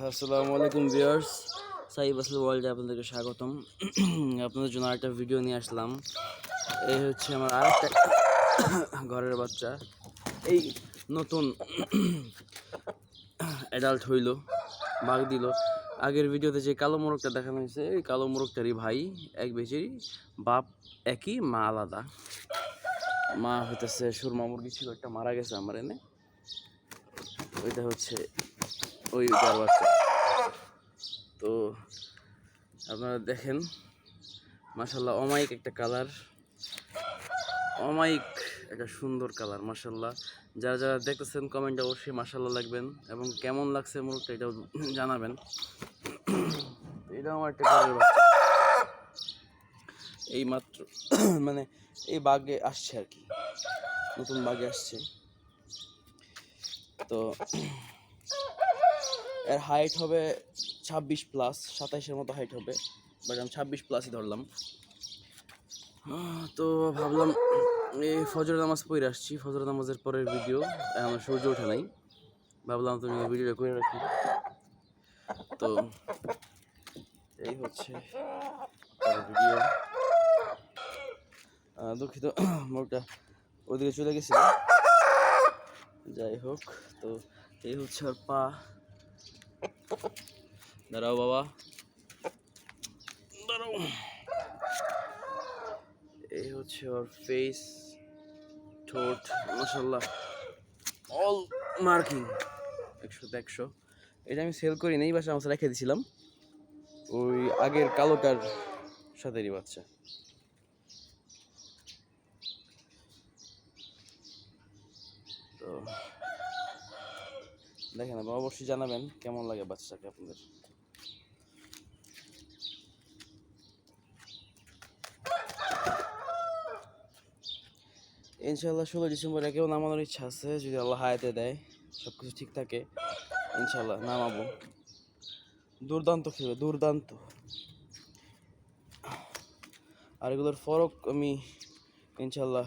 আসসালামু আলাইকুম ভিউয়ার্স, সাইব আসল ওয়ার্ল্ডে আপনাদেরকে স্বাগতম। আপনাদের জন্য আরেকটা ভিডিও নিয়ে আসলাম। এই হচ্ছে আমার আরেকটা ঘরের বাচ্চা, এই নতুন অ্যাডাল্ট হইল, বাঘ দিল। আগের ভিডিওতে যে কালো মোরগটা দেখানো হয়েছে, এই কালো মোরগটারই ভাই, এক বেশি বাপ একই, মা আলাদা। মা হইতেছে সুরমা মুরগি ছিল, একটা মারা গেছে আমার এনে, ওইটা হচ্ছে ওইটার বাচ্চা। তো আপনারা দেখেন, মাশাল্লাহ অমায়িক একটা কালার, অমায়িক একটা সুন্দর কালার মাশাল্লাহ। যারা যারা দেখতেছেন কমেন্টে অবশ্যই মাশাল্লাহ লাগবেন, এবং কেমন লাগছে মুরগটা এটাও জানাবেন। এটাও আমার একটা ঘরের বাচ্চা, এই মাত্র মানে এই বাগে আসছে আর কি, নতুন বাগে আসছে। তো এর হাইট হবে 26+, 27-এর মতো হাইট হবে, বাট আমি 26+ই ধরলাম। তো ভাবলাম এই ফজর নামাজ পড়ে আসছি, ফজর নামাজের পরের ভিডিও, আমার সূর্য ওঠে নাই, ভাবলাম তুমি ভিডিওটা করে রাখি। তো এই হচ্ছে ভিডিও। দুঃখিত, মোরটা ওদিকে চলে গেছে, যাই হোক। তো এই হচ্ছে ওর পা, দাঁড়াও বাবা দাঁড়াও। এই হচ্ছে ওর ফেস, ঠোঁট, মাশাল্লাহ অল মার্কিং 100-100। এটা আমি সেল করি নাই, বাসা আমার রেখে দিয়েছিলাম, ওই আগের কালোটার সাথেরই বাচ্চা। তো দেখেন, অবশ্যই জানাবেন কেমন লাগে বাচ্চাটাকে আপনাদের। ইনশাল্লাহ 16 ডিসেম্বর একেও নামানোর ইচ্ছা আছে, যদি আল্লাহ হায়াতে দেয়, সব কিছু ঠিক থাকে, ইনশাল্লাহ নামাবো। দুর্দান্ত খেলবে, দুর্দান্ত। আর এগুলোর ফরক আমি ইনশাল্লাহ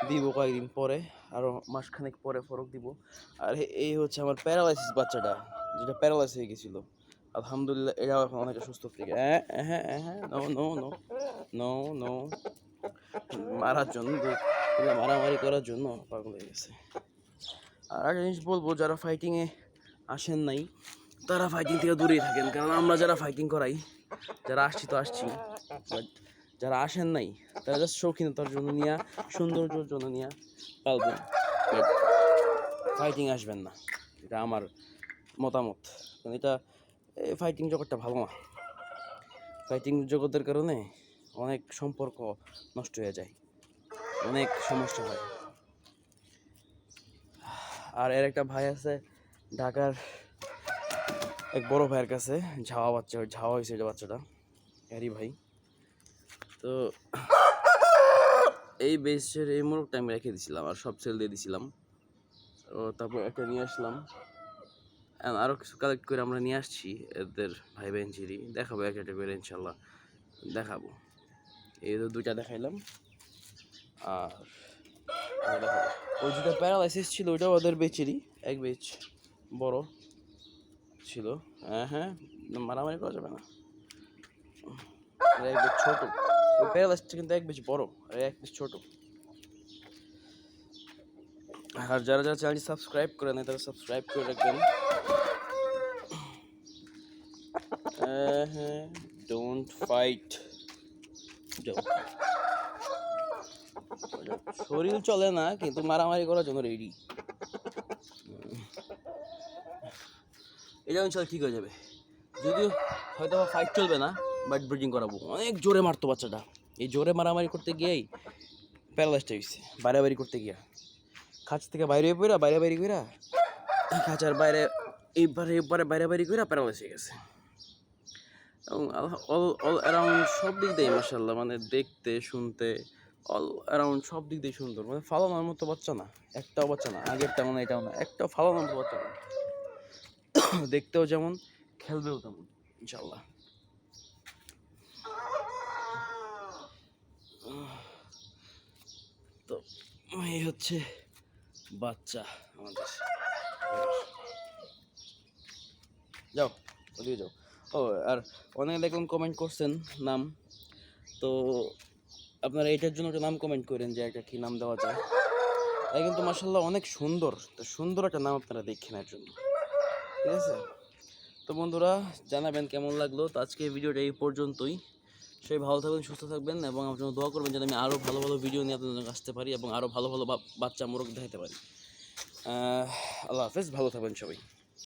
দিব কয়েকদিন পরে, আরও মাসখানেক পরে ফরক দিব। আর এই হচ্ছে আমার প্যারালাইসিস বাচ্চাটা, যেটা প্যারালাইস হয়ে গেছিল, আলহামদুলিল্লাহ এটাও এখন অনেকটা সুস্থ থেকে। হ্যাঁ হ্যাঁ হ্যাঁ, no no no no no, মারার জন্য, মারামারি করার জন্য পাগল হয়ে গেছে। আর একটা জিনিস বলবো, যারা ফাইটিংয়ে আসেন নাই তারা ফাইটিং থেকে দূরেই থাকেন, কারণ আমরা যারা ফাইটিং করাই, যারা আসছি তো আসছি, বাট যারা আসেন নাই তারা জাস্ট শৌখিনতার জন্য নিয়ে, সৌন্দর্যের জন্য নিয়ে পালবেন, বাট ফাইটিং আসবেন না, এটা আমার মতামত। কারণ এটা ফাইটিং জগৎটা ভালো না, ফাইটিং জগতের কারণে অনেক সম্পর্ক নষ্ট হয়ে যায়, অনেক সমস্যা হয়। আর এর একটা ভাই আছে ঢাকার, এক বড় ভাইয়ের কাছে, ঝাওয়া বাচ্চা, ঝাওয়া হয়েছে এটা বাচ্চাটা, এরই ভাই। তো এই বেসের এই মোরগটা আমি রেখে দিয়েছিলাম, আর সব সেল দিয়ে দিয়েছিলাম। ও তারপর একটা নিয়ে আসলাম, আরও কিছু কালেক্ট করে আমরা নিয়ে আসছি এদের ভাই বেঞ্চিরি, দেখাবো এক একটা করে ইনশাল্লাহ দেখাবো। এই তো দুইটা দেখাইলাম, আর দেখাবো ওই যেটা প্যারালাইসিস ছিল ওইটাও ওদের বেচেরই, এক বেচ বড় ছিল। হ্যাঁ হ্যাঁ, মারামারি করা যাবে না, এক বেচ ছোট। ওই প্যারালাইসিসটা কিন্তু এক বেচ বড়, আর এক বেচ ছোট। আর যারা যারা চ্যানেলটি সাবস্ক্রাইব করে নেয় তারা সাবস্ক্রাইব করে রাখবেন। হ্যাঁ, ডোন্ট ফাইট। শরীর চলে না, কিন্তু মারামারি করার জন্য রেডি। এটা ইনশাল্লাহ ঠিক হয়ে যাবে, যদিও হয়তো ফাইট চলবে না, বাট ব্রিডিং করাবো। অনেক জোরে মারতো বাচ্চাটা, এই জোরে মারামারি করতে গিয়েই প্যারালাইজড হয়েছে, বাড়াবাড়ি করতে গিয়া খাঁচ থেকে বাইরে পড়া, বাইরে কইরা খাঁচার বাইরে এইবারে বাইরে কইরা প্যারালাইজ হয়ে গেছে। এবং অল অ্যারাউন্ড সব দিক দিয়ে মাশাআল্লাহ, মানে দেখতে শুনতে অল অ্যারাউন্ড সব দিক দিয়ে সুন্দর, মানে ফালানোর মতো বাচ্চা না, একটাও বাচ্চা না, আগেরটা মানে এটাও না, একটাও ফালানোর মতো বাচ্চা না। দেখতেও যেমন, খেলবেও তেমন ইনশাআল্লাহ। তো এই হচ্ছে বাচ্চা আমাদের। যাও ওদিকে যাও। ও আর অনেকে দেখলাম কমেন্ট করছেন নাম, তো আপনারা এটার জন্য একটা নাম কমেন্ট করেন যে একটা কী নাম দেওয়া যায়। এটা কিন্তু মাসাল্লাহ অনেক সুন্দর, তো সুন্দর একটা নাম আপনারা দেখেন এর জন্য, ঠিক আছে? তো বন্ধুরা জানাবেন কেমন লাগলো। তো আজকে ভিডিওটা এই পর্যন্তই। সবাই ভালো থাকবেন, সুস্থ থাকবেন এবং আমার জন্য দোয়া করবেন যেন আমি আরও ভালো ভালো ভিডিও নিয়ে আপনাদের জন্য আসতে পারি এবং আরও ভালো ভালো বাচ্চা মোরগ দেখাতে পারি। আল্লাহ হাফেজ, ভালো থাকবেন সবাই।